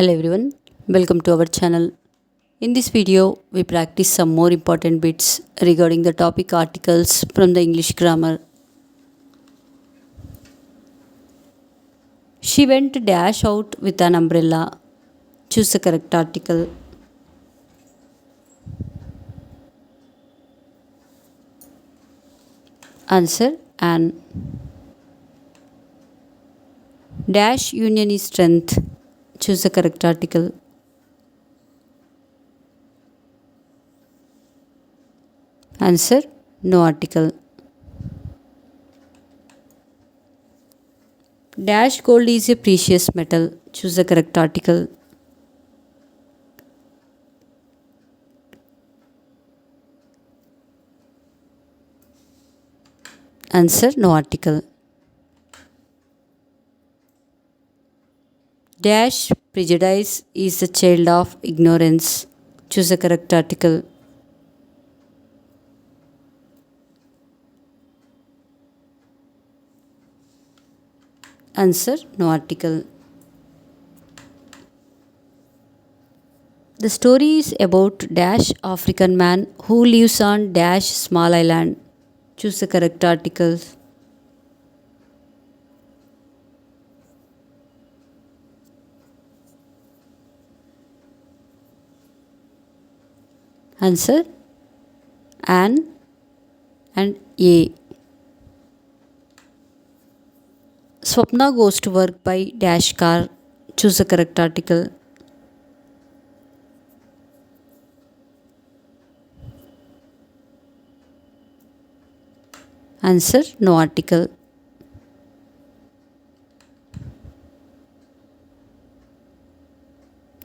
Hello everyone, welcome to our channel. In this video, we practice some more important bits regarding the topic articles from the English grammar. She went dash out with an umbrella. Choose the correct article. Answer an. Dash union is strength. Choose the correct article. Answer no article. Dash gold is a precious metal. Choose the correct article. Answer no article. Dash prejudice is the child of ignorance. Choose the correct article. Answer no article. The story is about dash African man who lives on dash small island. Choose the correct article. Answer an and A. Swapna goes to work by dash car. Choose the correct article. Answer no article.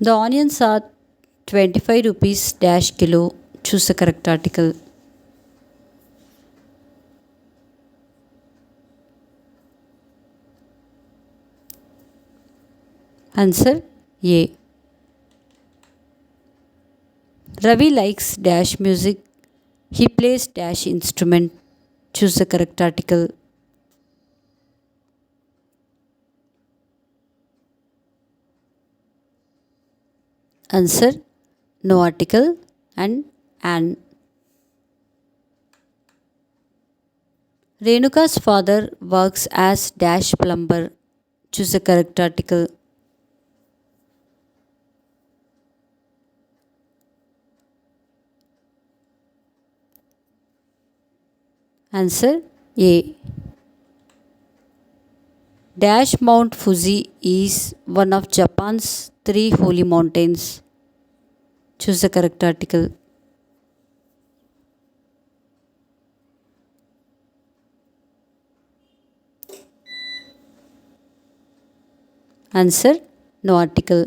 The onions are 25 rupees dash kilo. Choose the correct article. Answer A. Ravi likes dash music. He plays dash instrument. Choose the correct article. Answer no article and an. Renuka's father works as dash plumber. Choose the correct article. Answer A. Dash Mount Fuji is one of Japan's three holy mountains. Choose the correct article. Answer no article.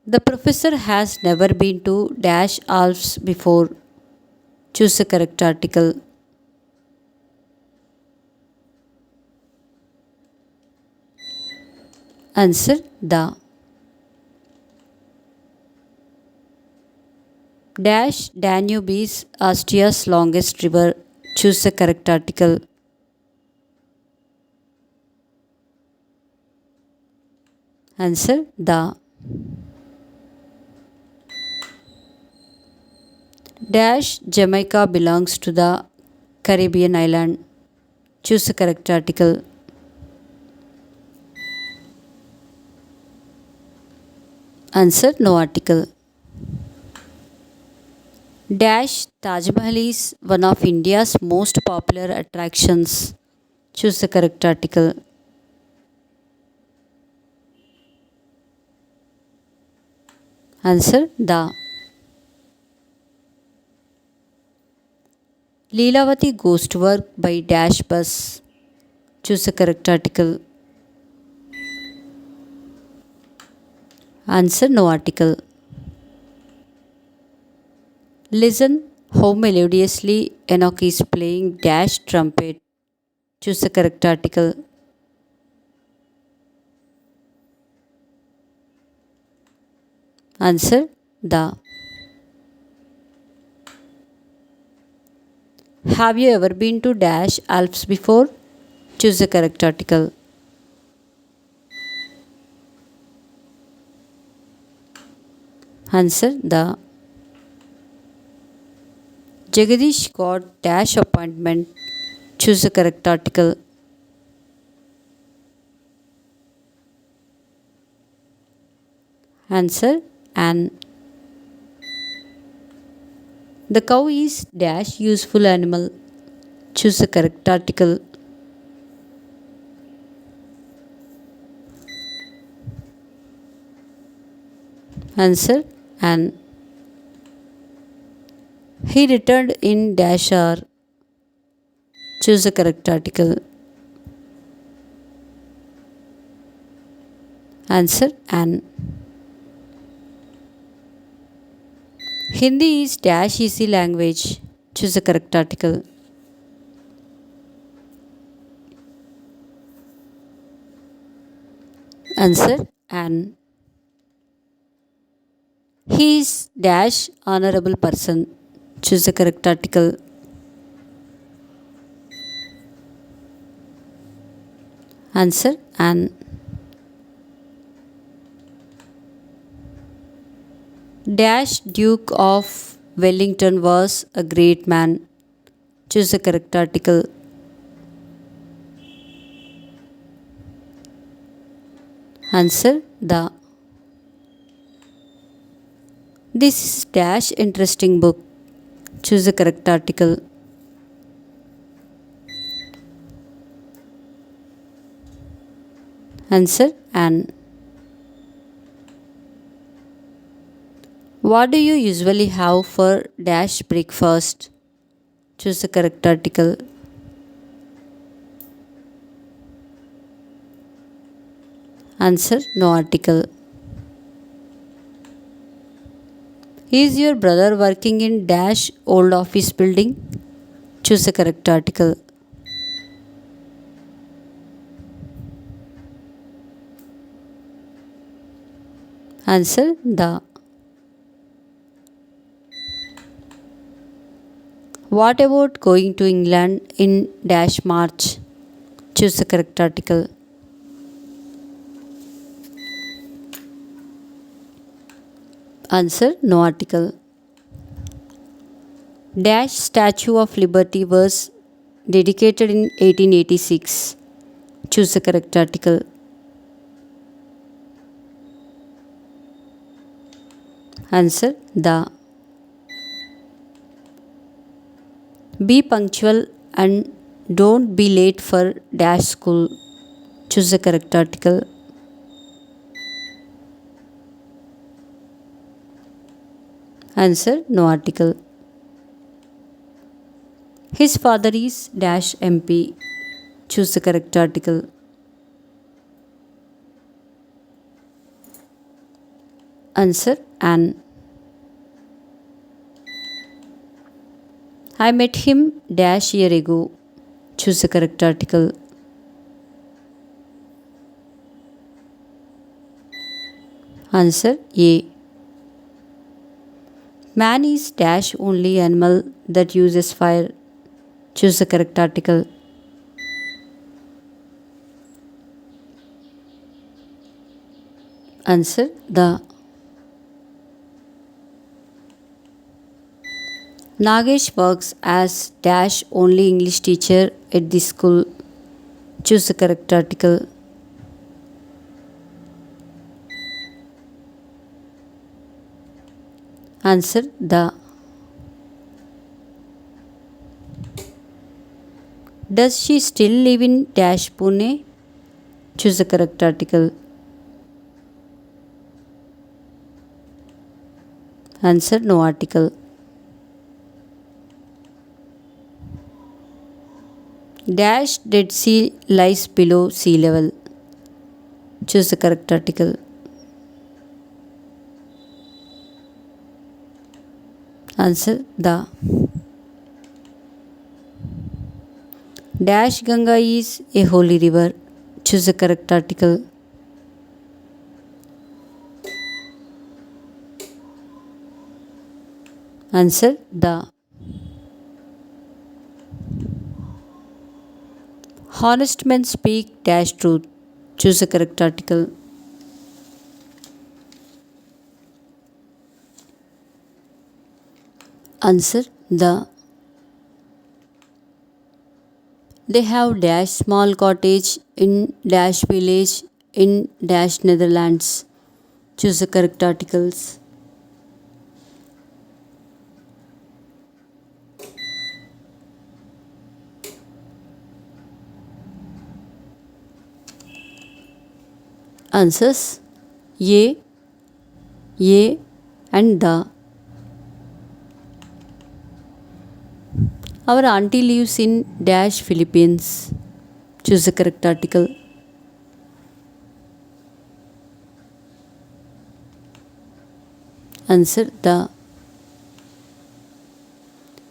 The professor has never been to dash Alps before. Choose the correct article. Answer the. Dash Danube is Austria's longest river. Choose the correct article. Answer the. Dash Jamaica belongs to the Caribbean island. Choose the correct article. Answer no article. Dash Taj Mahal is one of India's most popular attractions. Choose the correct article. Answer the. Leelavati goes to work by dash bus. Choose the correct article. Answer no article. Listen how melodiously Enoch is playing dash trumpet. Choose the correct article. Answer the. Have you ever been to dash Alps before? Choose the correct article. Answer. The Jagadish got dash appointment. Choose the correct article. Answer. An. The cow is dash useful animal. Choose the correct article. Answer. An. He returned in dash hour. Choose the correct article. Answer. An. Hindi is dash easy language. Choose the correct article. Answer. An. He is dash honorable person. Choose the correct article. Answer. An. Dash Duke of Wellington was a great man. Choose the correct article. Answer. The. This is dash interesting book. Choose the correct article. Answer. An. What do you usually have for dash breakfast? Choose the correct article. Answer. No article. Is your brother working in dash old office building? Choose the correct article. Answer. The. What about going to England in dash March? Choose the correct article. Answer. No article. Dash Statue of Liberty was dedicated in 1886. Choose the correct article. Answer. The. Be punctual and don't be late for dash school. Choose the correct article. Answer. No article. His father is dash MP. Choose the correct article. Answer. An. I met him dash year ago. Choose the correct article. Answer. A. Man is dash only animal that uses fire. Choose the correct article. Answer. The. Nagesh works as dash only English teacher at the school. Choose the correct article. Answer. The. Does she still live in dash Pune? Choose the correct article. Answer. No article. Dash Dead Sea lies below sea level. Choose the correct article. Answer. The. Dash Ganga is a holy river. Choose the correct article. Answer. The. Honest men speak dash truth. Choose the correct article. Answer the. They have dash small cottage in dash village in dash Netherlands. Choose the correct articles. Answers A and the. Our auntie lives in dash Philippines. Choose the correct article. Answer the.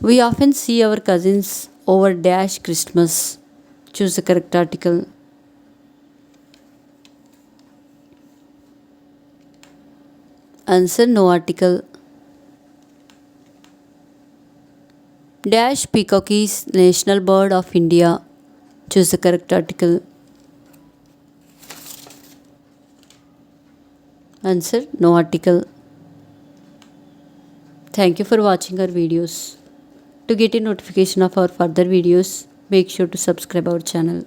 We often see our cousins over dash Christmas. Choose the correct article. Answer no article. Dash peacock is national bird of India. Choose the correct article. Answer no article. Thank you for watching our videos. To get a notification of our further videos, make sure to subscribe our channel.